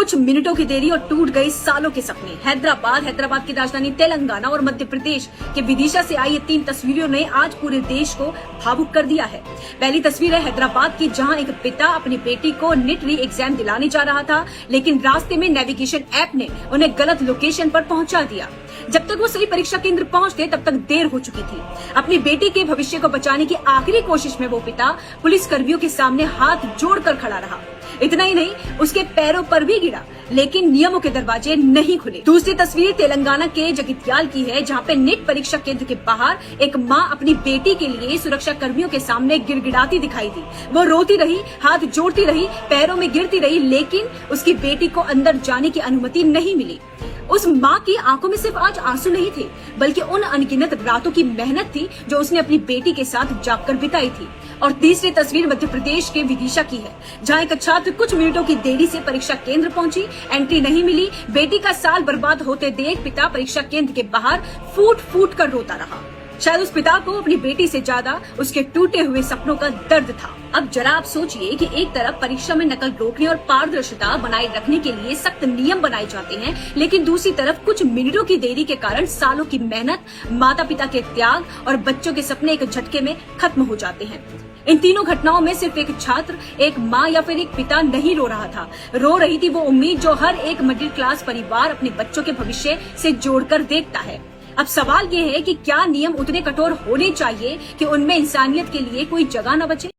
कुछ मिनटों की देरी और टूट गए सालों के सपने। हैदराबाद की राजधानी तेलंगाना और मध्य प्रदेश के विदिशा से आई ये 3 तस्वीरों ने आज पूरे देश को भावुक कर दिया है। पहली तस्वीर है हैदराबाद की, जहां एक पिता अपनी बेटी को नीट री एग्जाम दिलाने जा रहा था, लेकिन रास्ते में नेविगेशन ऐप ने उन्हें गलत लोकेशन पर पहुंचा दिया। जब तक वो सही परीक्षा केंद्र पहुंचते तब तक देर हो चुकी थी। अपनी बेटी के भविष्य को बचाने की आखिरी कोशिश में वो पिता पुलिस कर्मियों के सामने हाथ जोड़कर खड़ा रहा। इतना ही नहीं, उसके पैरों पर भी गिरा, लेकिन नियमों के दरवाजे नहीं खुले। दूसरी तस्वीर तेलंगाना के जगित्याल की है, जहां पे नीट परीक्षा केंद्र के बाहर एक मां अपनी बेटी के लिए सुरक्षा कर्मियों के सामने गिड़गिड़ाती दिखाई दी। वो रोती रही, हाथ जोड़ती रही, पैरों में गिरती रही, लेकिन उसकी बेटी को अंदर जाने की अनुमति नहीं मिली। उस माँ की आंखों में सिर्फ आज आंसू नहीं थे, बल्कि उन अनगिनत रातों की मेहनत थी जो उसने अपनी बेटी के साथ जागकर बिताई थी। और तीसरी तस्वीर मध्य प्रदेश के विदिशा की है, जहाँ एक छात्र कुछ मिनटों की देरी से परीक्षा केंद्र पहुंची, एंट्री नहीं मिली। बेटी का साल बर्बाद होते देख पिता परीक्षा केंद्र के बाहर फूट फूट कर रोता रहा। शायद उस पिता को अपनी बेटी से ज्यादा उसके टूटे हुए सपनों का दर्द था। अब जरा आप सोचिए कि एक तरफ परीक्षा में नकल रोकने और पारदर्शिता बनाए रखने के लिए सख्त नियम बनाए जाते हैं, लेकिन दूसरी तरफ कुछ मिनटों की देरी के कारण सालों की मेहनत, माता पिता के त्याग और बच्चों के सपने एक झटके में खत्म हो जाते हैं। इन तीनों घटनाओं में सिर्फ एक छात्र, एक माँ या फिर एक पिता नहीं रो रहा था। रो रही थी वो उम्मीद जो हर एक मिडिल क्लास परिवार अपने बच्चों के भविष्य से जोड़कर देखता है। अब सवाल ये है कि क्या नियम उतने कठोर होने चाहिए कि उनमें इंसानियत के लिए कोई जगह न बचे।